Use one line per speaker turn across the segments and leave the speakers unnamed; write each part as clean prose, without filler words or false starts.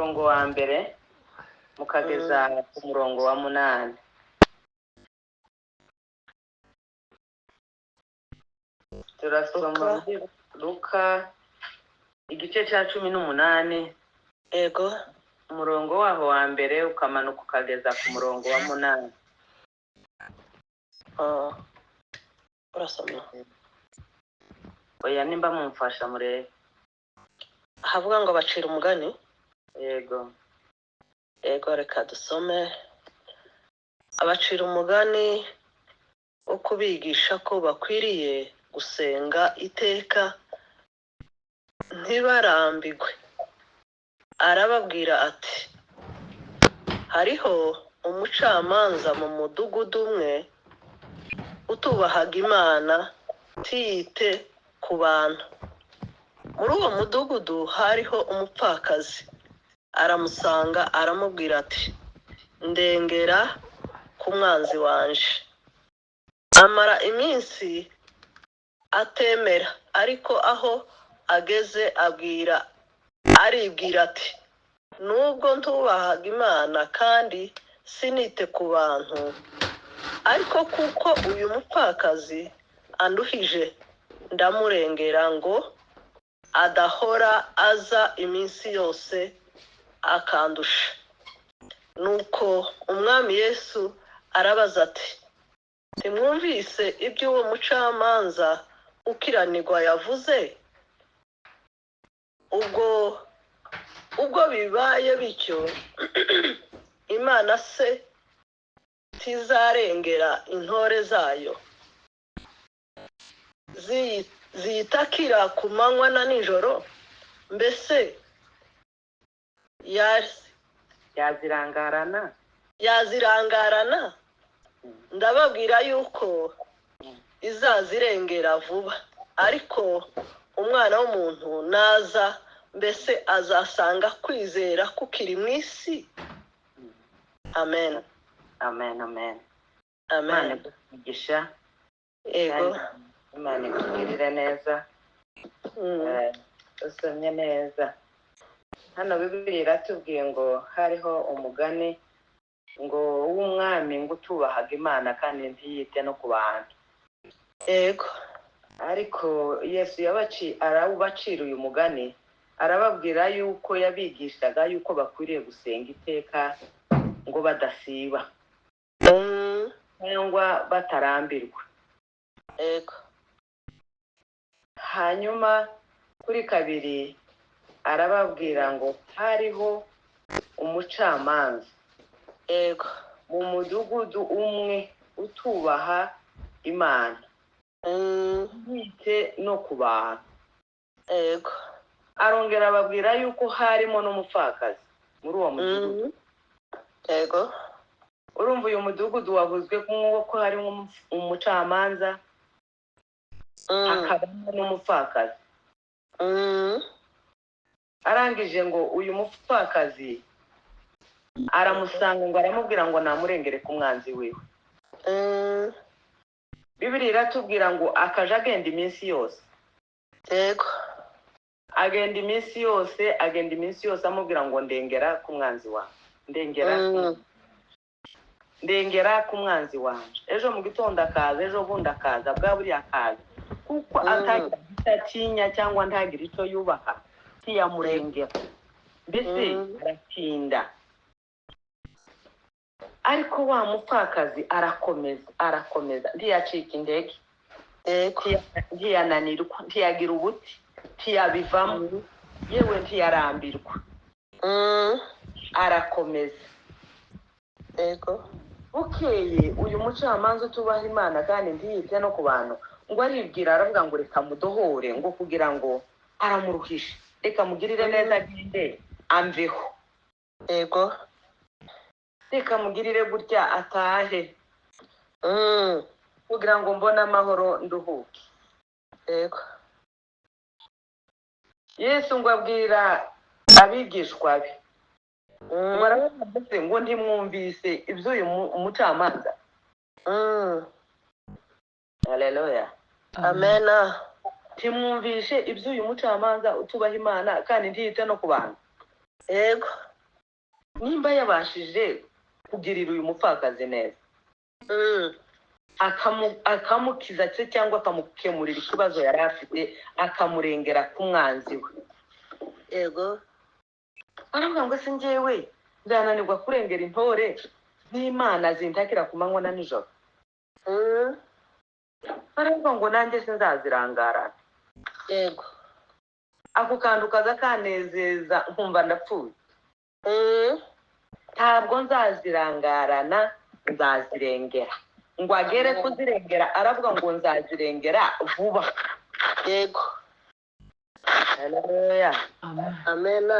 murongo wa mbere mukageza ku murongo wa 8. Turasoma muri Luka igice cya 18.
Ego.
Umurongo waho wa mbere ukamanuka ukageza ku murongo wa 8.
Urasoma.
Oya nimba mumfasha murebe.
Havuga ngo bacira umugani.
Yego.
Ego reka dusome. Abacira umugani wo kubigisha ko bakwiriye gusenga iteka ntibarambigwe. Arababwira ati, hariho umucamanza mu mudugudu umwe utubahaga Imana tiyite ku bantu. Muri uwo mudugudu hariho umupfakazi. Aramusanga aramubwira ati, ndengera ku mwanzi wanje. Amara iminsi atemera, ariko aho ageze aribwira ati, nubwo ntubahaga Imana kandi sinite ku bantu, ariko kuko uyu mupfakazi anduhije ndamurengera ngo adahora aza iminsi yose akandusha. Nuko umwami Yesu arabaza ati, ntimwumvise ibyo uwo mucamanza ukiranirwa yavuze? Ubwo bibaye bityo, Imana se tizarengera intore zayo ziyitakira ku manywa na nijoro? Mbese yazirangarana? Ndababwira yuko izazirengera vuba. Ariko umwana w'umuntu naza, mbese azasanga kwizera kukiri mu isi? Amen.
Amen.
Amen.
Imana igugisha.
Ego.
Imana ikugirire neza. Usomye neza. Hano Bibiliya iratubwiye ngo hariho umugani ngo w'umwami ngo utubahaga Imana kandi ntiyite no ku bantu.
Ego.
Ariko Yesu arabacira uyu mugani, arababwira yuko yabigishaga yuko bakwiriye gusenga iteka ngo badasiba cyangwa batarambirwa.
Ego.
Hanyuma kuri kabiri arababwira ngo hariho umucamanza.
Ego.
Mu mudugudu umwe utubaha Imana ntiyite no ku bantu.
Ego.
Arongera ababwira yuko harimo n'umupfakazi muri uwo mudugudu.
Ego.
Urumva uyu mudugudu wavuzwe ko harimo umucamanza hakabamo n'umupfakazi. Arangije ngo uyu mupfakazi aramusanga ngo aramubwira ngo namurengere ku mwanzi wiwe. Bibiliya iratubwira ngo akaje agenda iminsi yose.
Ego.
Agenda iminsi yose amubwira ngo ndengera ku mwanzi wawe. Ndengera ku mwanzi wanje. Ejo mu gitondo akaza, ejo bundi akaza, bwa buriya akaza. Kuko atatinya cyangwa ntagira icyo yubaha, ntiyamurengera. Mbese aratinda. Ariko wa mupfakazi arakomeza ntiyacika intege. Ntiyananirwa, ntiyagira ubuti, ntiyabivamo, yewe ntiyarambirwa. Arakomeza.
Ego.
Bukeye uyu mucamanza utubaha Imana kandi ntiyite no ku bantu ngo aribwira, aravuga ngo reka mudohore, ngo kugira ngo aramuruhishe, reka mugirire neza agende amveho.
Ego.
Reka mugirire gutya atahe, kugira ngo mbone amahoro nduhuke.
Ego.
Yesu ngo abwira abigishwa be ngo ntimwumvise iby'uyu mucamanza. Haleluya.
Amen.
Ntimwumvishe iby'uyu mucamanza utubaha Imana kandi ntiyite no ku bantu.
Ego.
nimba yabashije kugirira uyu mupfakazi neza akamukiza se cyangwa akamukemurira ikibazo yari afite akamurengera ku mwanzi we.
Yego.
aravuga ngo se njyewe nzananirwa kurengera intore n'Imana zintakira ku manywa na nijoro. aravuga ngo nanjye sinzazirangarana.
Yego.
ako kantu kaza kanezeza nkumva ndapfuye. ntabwo nzazirangarana, nzazirengera. ngo agere kuzirengera aravuga ngo nzazirengera vuba.
Yego.
Haleluya.
Amena.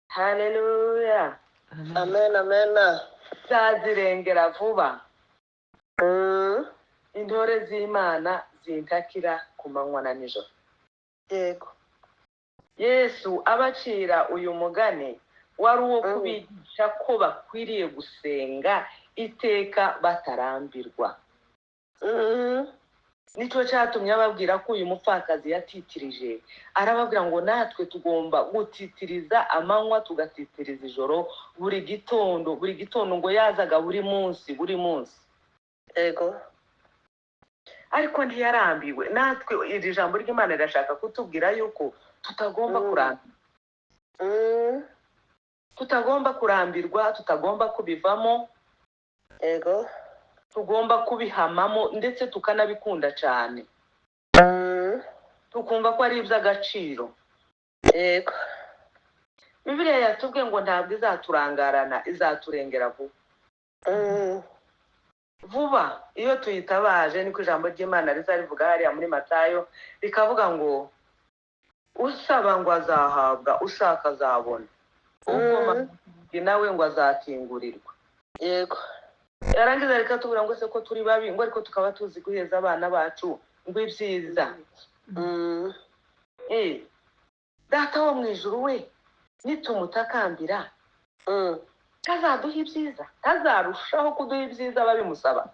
Haleluya.
Amena.
nzazirengera vuba. intore z'Imana zintakira ku manywa na nijoro.
Yego.
Yesu abacira uyu mugani wari uwo kubigisha ko bakwiriye gusenga iteka batarambirwa. nicyo cyatumye ababwira ko uyu mupfakazi yatitirije. arababwira ngo natwe tugomba gutitiriza amanywa tugatitiriza ijoro buri gitondo ngo yazaga buri munsi.
Yego.
ariko ntiyarambiwe. natwe iri jambo ry'Imana rirashaka kutubwira yuko tutagomba kurambirwa. tutagomba kurambirwa, tutagomba kubivamo.
Yego.
tugomba kubihamamo ndetse tukanabikunda cyane. tukumva ko ari iby'agaciro.
Yego.
Bibiliya yatubwiye ngo ntabwo izaturangarana, izaturengera vuba. vuba iyo tuyitabaje niko ijambo ry'Imana rizarivuga hariya muri Matayo rikavuga ngo usaba ngo azahabwa, ushaka azabona, uvoma nawe ngo azakingurirwa.
Yego.
yarangiza rikatubwira ngo se ko turi babi ngo ariko tukaba tuzi guheza abana bacu ngo ibyiza. data wo mu ijuru we nitumutakambira tazaduha ibyiza, tazarushaho kuduha ibyiza babimusaba.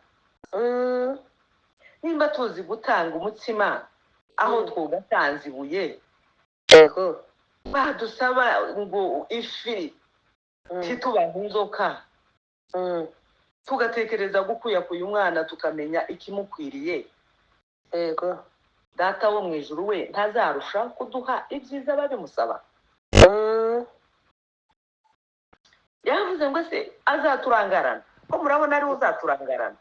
nimba tuzi gutanga umutsima aho twugatanze ibuye,
Yego.
badusaba ngo ifi titubaha inzoka, tugatekereza gukuyakuya umwana tukamenya ikimukwiriye.
Yego.
data wo mu ijuru we ntazarushaho kuduha ibyiza babimusaba. yavuze ngo se azaturangarana, ko murabona ari uzaturangarana.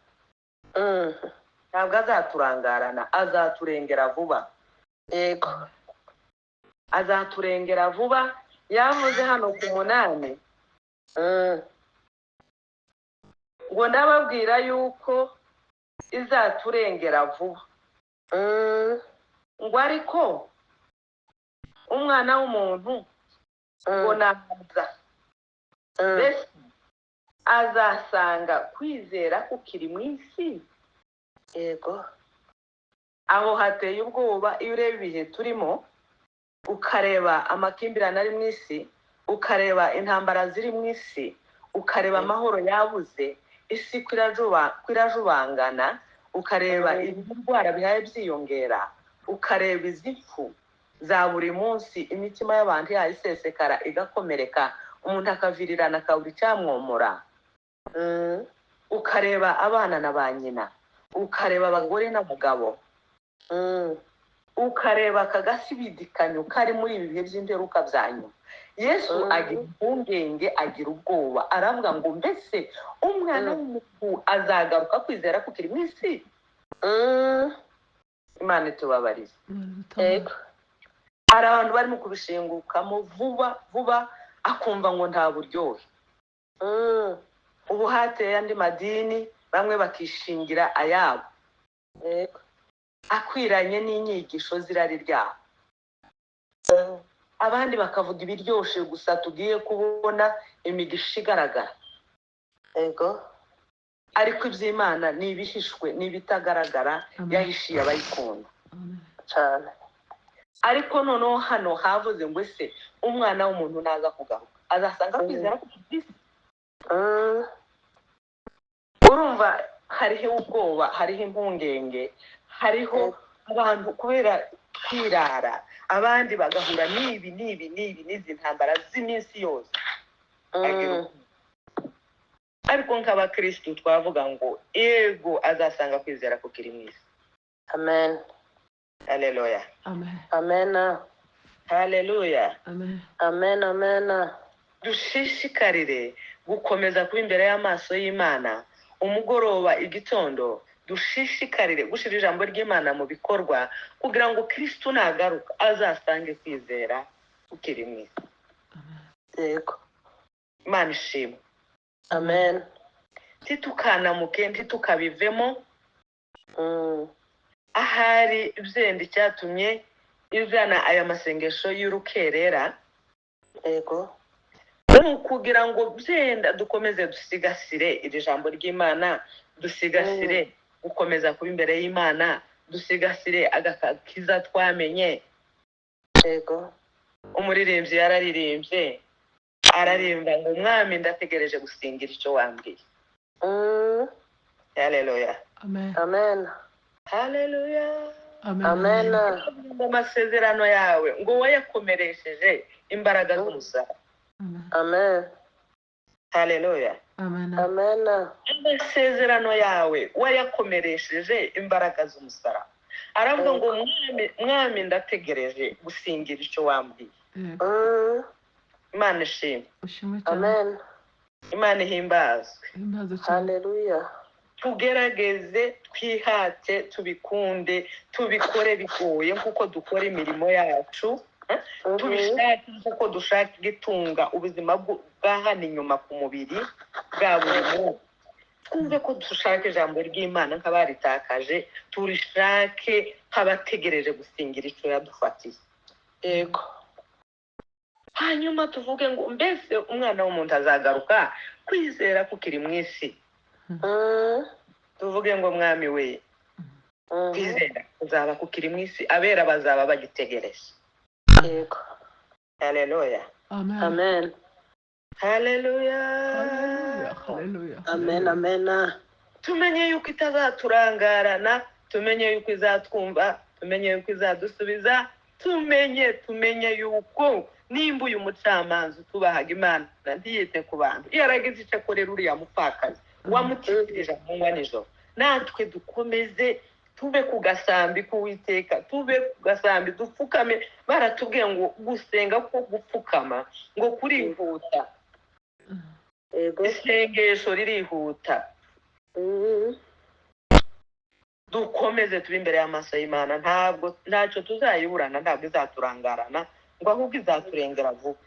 ntabwo azaturangarana, azaturengera vuba.
Yego.
azaturengera vuba. yavuze hano ku 8 ngo ndababwira yuko izaturengera vuba. ngo ariko umwana w'umuntu ngo naza mbese azasanga kwizera kukiri mu isi.
Yego.
aho hateye ubwoba iyo ureba ibihe turimo, ukareba amakimbirane ari mu isi, ukareba intambara ziri mu isi, ukareba amahoro yabuze, isi kwirajubangana, ukareba indwara bihaye byiyongera, ukareba izipfu za buri munsi, imitima y'abantu yayisesekara igakomereka, umuntu akavirirana akabura icyamwomora. ukareba abana na ba nyina, ukareba abagore n'abagabo, ukareba akagasibidikanyo kari muri ibi bihe by'imperuka byanyu. Yesu agira impungenge, agira ubwoba, aravuga ngo mbese umwana w'umuntu azagaruka kwizera kukiri mu isi. Imana itubabarire.
Yego.
hari abantu barimo kubishingukamo vuba akumva ngo nta buryohe. ubu hateye andi madini, bamwe bakishingira ayabo akwiranye n'inyigisho zirari ryabo, abandi bakavuga ibiryoshe gusa tugiye kubona imigisha igaragara.
Yego.
ariko iby'Imana ni ibihishwe, ni ibitagaragara, yahishiye abayikunda
Cyane.
ariko noneho hano havuze ngo ese umwana w'umuntu naza kugaruka azasanga kwizera ku isi. urumva hariho ubwoba, hariho impungenge, hariho abantu kubera kwirara, abandi bagahura n'izi ntambara z'iminsi yose. ariko nk'abakristo twavuga ngo ego azasanga kwizera kukiri mu isi.
Amen.
Haleluya.
Amen.
Amen.
Haleluya.
Amen.
Amen. Amen.
Dushishikarire gukomeza kuba imbere y'amaso y'Imana umugoroba igitondo, dushishikarire gushira ijambo ry'Imana mu bikorwa kugira ngo Kristo nagaruka azasange kwizera ukiri mu isi.
Yego.
Imana ishimwe.
Amen.
Titukanamuke ntitukabivemo. Ahari byenda icyatumye izana aya masengesho y'urukerera.
Yego.
Kugira ngo byenda dukomeze dusigasire iri jambo ry'Imana, dusigasire gukomeza kuba imbere y'Imana, dusigasire agakiza twamenye.
Yego.
Umuririmbyi yararirimbye ararimba ngo umwami ndategereje gusingira icyo wambwiye. Haleluya.
Amen.
Amen.
Haleluya.
Amen.
Amasezerano yawe ngo wayakomeresheje imbaraga z'umusaraba.
Amen.
Haleluya.
Amen.
Amen.
Amasezerano yawe wayakomeresheje imbaraga z'umusaraba. Aravuga ngo mwami ndategereje gusingira icyo wambwiye. Imana ishimwe.
Amen.
Imana ihimbazwe.
Haleluya.
Tugerageze, twihate, tubikunde, tubikore bigoye kuko dukora imirimo yacu. Tubishake kuko dushaka igitunga ubuzima bwa hano inyuma ku mubiri bwa buri munsi. Twumve ko dushaka ijambo ry'Imana nk'abaritakaje, turishake nk'abategereje gusingira icyo yadufatiye.
Yego.
Hanyuma tuvuge ngo mbese umwana w'umuntu azagaruka kwizera kukiri mu isi. Tuvuge ngo mwami we kwizera uzaba kukiri mu isi, abera bazaba bagitegereje.
Yego.
Haleluya.
Amen.
Amen.
Haleluya.
Haleluya.
Amen. Amen.
Tumenye yuko itazaturangarana, tumenye yuko izatwumva, tumenye yuko izadusubiza, tumenye yuko nimba uyu mucamanza utubahaga Imana ntiyite ku bantu yaragize icyo akorera uriya mupfakazi wamutikirije amanywa nijoro, natwe dukomeze tube ku gasambi k'Uwiteka, tube ku gasambi dupfukame. Baratubwiye ngo gusenga ko gupfukama ngo kurihuta.
Yego.
Isengesho ririhuta. Dukomeze tube imbere y'amaso y'Imana, ntacyo tuzayiburana, ntabwo izaturangarana ngo ahubwo izaturengera vuba.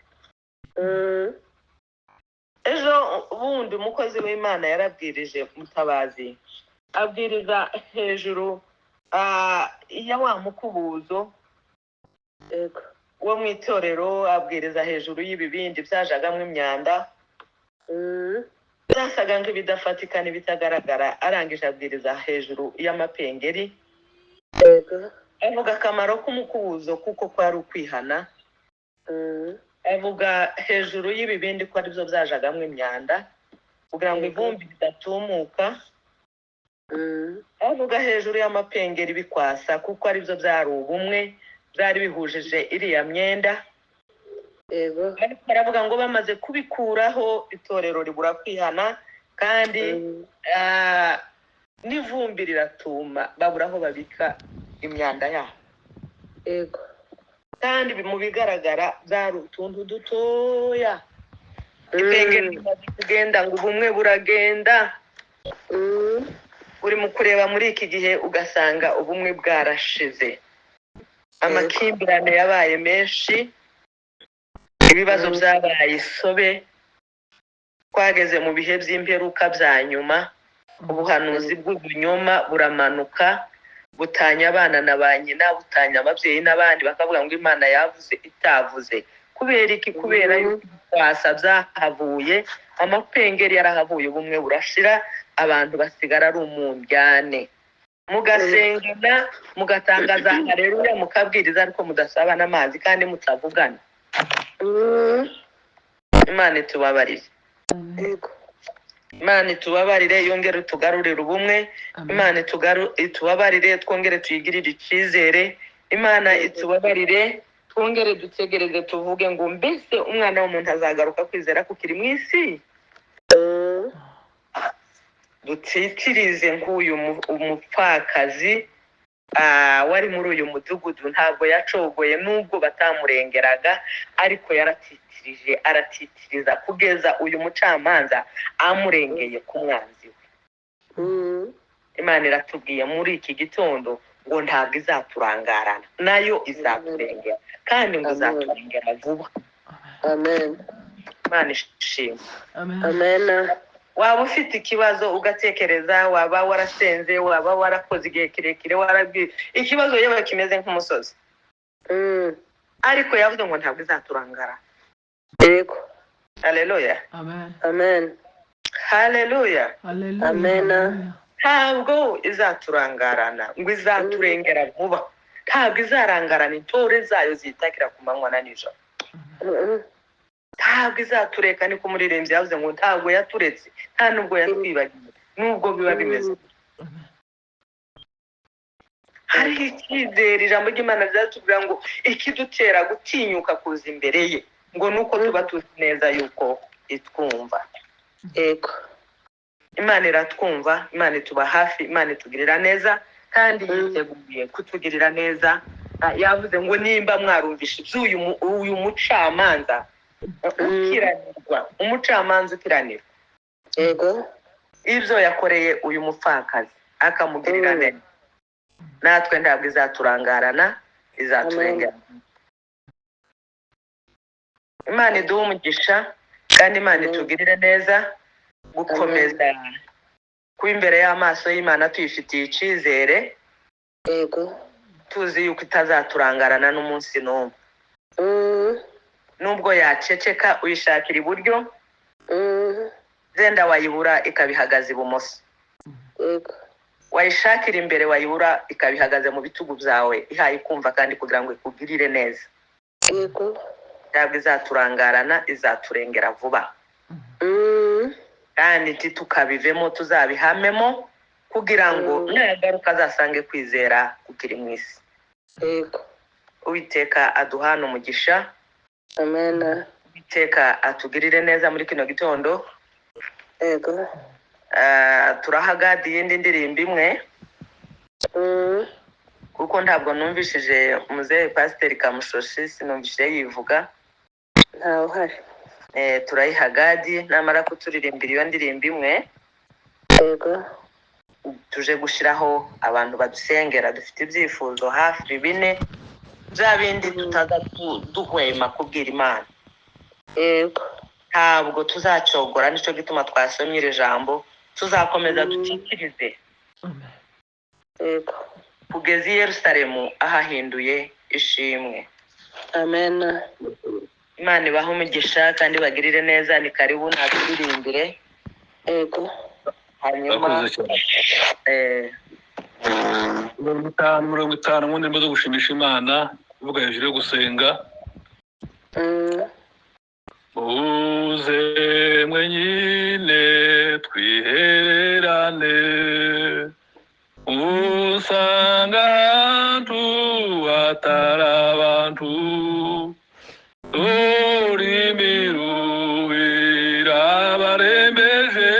Ejo bundi umukozi w'Imana yarabwirije Mutabazi, abwiriza hejuru ya wa mukubuzo wo mu itorero, abwiriza hejuru y'ibibindi byajagamo imyanda, byasaga nk'ibidafatika n'ibitagaragara. Arangije abwiriza hejuru y'amapengeri, avuga akamaro k'umukubuzo kuko kwari ukwihana. Avuga hejuru y'ibibindi ko aribyo byajagamo imyanda kugira ngo ivumbi ridatumuka. Avuga hejuru y'amapengeri bikwasa kuko aribyo byari ubumwe, byari bihujije iriya myenda. Aravuga ngo bamaze kubikuraho itorero ribura kwihana, kandi n'ivumbi riratuma babura aho babika imyanda yabo. Kandi mu bigaragara byari utuntu dutoya. Ipengeri rimaze kugenda ngo ubumwe buragenda. Uri mu kureba muri iki gihe ugasanga ubumwe bwarashize, amakimbirane yabaye menshi, ibibazo byabaye isobe. Twageze mu bihe by'imperuka bya nyuma, ubuhanuzi bw'ubunyoma buramanuka, butanya abana na ba nyina, butanya ababyeyi n'abandi, bakavuga ngo Imana yavuze itavuze. Kubera iki? Kubera yuko kwasa byahavuye, amapengeri yarahavuye, ubumwe burashira, abantu basigara ari umumbyane. Mugasengana, mugatangaza haleluya, mukabwiriza ariko mudasaba n'amazi kandi mutavugana. Imana itubabarire. Imana itubabarire, yongere tugarurire ubumwe. Imana itubabarire, twongere tuyigirire icyizere. Imana itubabarire, twongere dutegereze tuvuge ngo mbese umwana w'umuntu azagaruka kwizera kukiri mu isi. dutitirize nk'uyu umupfakazi wari muri uyu mudugudu. Ntabwo yacogoye nubwo batamurengeraga, ariko aratitiriza kugeza uyu mucamanza amurengeye ku mwanzi we. Imana iratubwiye muri iki gitondo ngo ntabwo izaturangarana, nayo izaturengera, kandi ngo izaturengera vuba.
Amen.
Imana ishimwe.
Amen.
Waba ufite ikibazo ugatekereza, waba warasenze, waba warakoze igihe kirekire, warabwiye ikibazo yewe kimeze nk'umusozi, ariko yavuze ngo ntabwo izaturangara.
Yego.
Haleluya.
Amen.
Haleluya.
Amen.
Ntabwo izaturangarana, ngo izaturengera vuba. Ntabwo izarangarana, intore zayo zitakira ku manywa na nijoro. Ntabwo izatureka, ni ko umuririmbyi yavuze ngo ntabwo yaturetse, nta nubwo yatwibagiwe, nubwo biba bimeze. Hariho icyizere ijambo ry'Imana ryatubwira ngo ikidutera gutinyuka kuza imbere ye ngo nuko tuba tuzi neza yuko itwumva.
Yego.
Imana iratwumva, Imana ituba hafi, Imana itugirira neza, kandi yiteguye kutugirira neza. Yavuze ngo nimba mwarumvishe uyu mucamanza ukiranirwa, umucamanza ukiranirwa.
Yego.
Ibyo yakoreye uyu mupfakazi akamugirira neza, natwe ntabwo izaturangarana, izaturengera. Imana iduhe umugisha, kandi Imana itugirire neza, gukomeza kuba imbere y'amaso y'Imana tuyifitiye icyizere.
Yego.
Tuzi yuko itazaturangarana n'umunsi n'umwe. Nubwo yaceceka uyishakira iburyo, zenda wayibura ikabihagaze ibumoso.
Yego.
Wayishakira imbere wayibura ikabihagaze mu bitugu byawe, ihaye kumva kandi kugira ngo ikugirire neza.
Yego.
Ntabwo izaturangarana, izaturengera vuba. Kandi tukabivemo, tuzabihamemo, kugira ngo nagaruka azasange kwizera kukiri mu isi.
Yego.
Uwiteka aduhane umugisha.
Amen.
Uwiteka atugirire neza muri kino gitondo.
Yego.
Turahagadi iyindi ndirimbo imwe, kuko ntabwo numvishije muzehe Pasiteri Kamushoshi, sinumvishije yivuga.
Ntawe uhari.
Turayihagadi, namara kuturirimbira iyo ndirimbo imwe,
Yego.
tuje gushiraho abantu badusengera. Dufite ibyifuzo hafi 4 bya bindi tutaza duhwema kubwira Imana.
Yego.
Ntabwo tuzacogora, nico gituma twasomye iri jambo, tuzakomeza dutitirize
Yego.
kugeza i Yerusalemu ahahinduye ishimwe.
Amen.
Imana ibahe umugisha kandi bagirire neza. Ni karibu naturirimbire.
Yego.
Hanyuma
mirongo itanu mu ndirimbo zo gushimisha Imana, kuvuga hejuru yo gusenga. Uze mwenyine twihererane, usanga ahantu hatari abantu, ururimi rurabarembeje,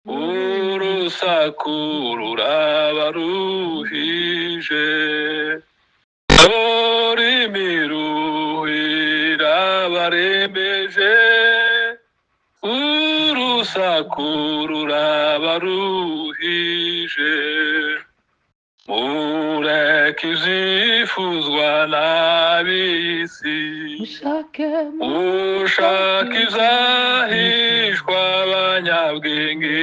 urusaku rurabaruhije, ururimi rurabarembeje, urusaku rurabaruhije. Mureke ibyifuzwa n'ab'isi, ushaka izahishwa abanyabwenge,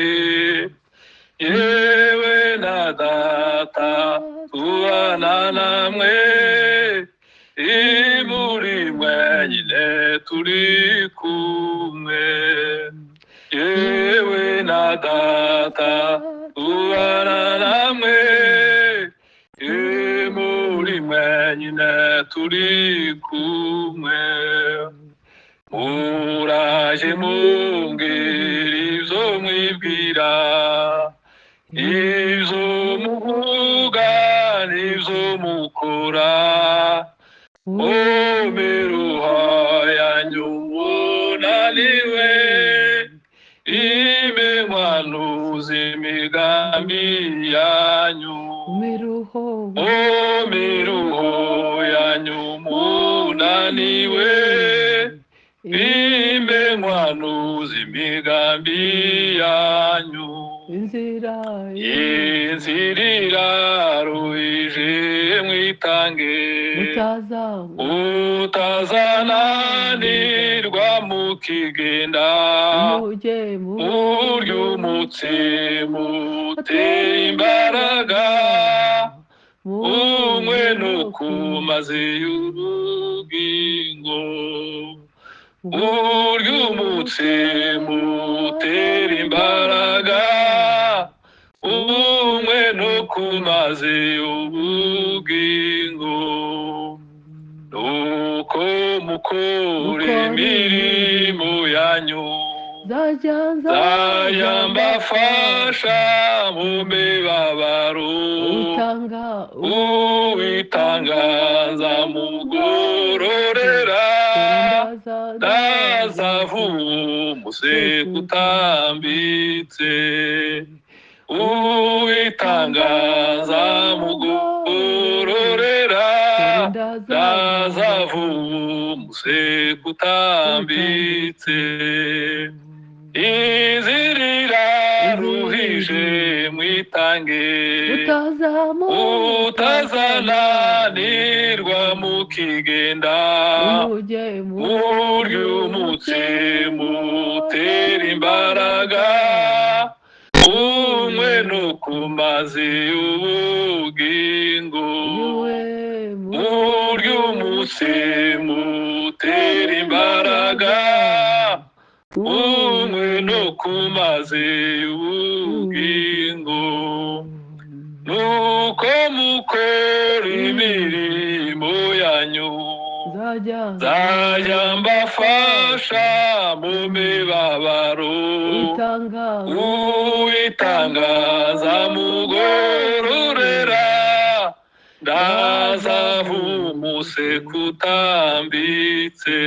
yewe na Data tubana namwe, muri mwenyine turi kumwe, yewe na Data tubana namwe, muri mwenyine turi kumwe. Muraje mumbwira ibyo mwibwira, ibyo muvuga n'ibyo mukora, miruha yanyu munaniwe, imenywa mwanuza imigambi yanyu
miruho
miruho yanyu munaniwe bimbe mwanuza imigambi yanyu
inzira
iraruhije mwitange utazananirwa mukigenda muryumutse mutera imbaraga umwe no kumaze y'urugingo uryumutse mutera imbaraga umwe no kumaze ubugingo nuko mukore imirimo yanyu zajya mbafasha mu mibabaro uwitangaza mugororera ndazavumuse kutambitse uwitangaza mugororera ndazavumuse kutambitse izirira ruhije mwitange utazananirwa mukigenda muryumutse mutera imbaraga umwe no kumaze ubugingo muryumutse mutera imbaraga umwe no kumaze ubugingo nuko mukora imirimo yanyu zajya mbafasha mu mibabaro uwitangaza mugororera ndazavumuse kutambitse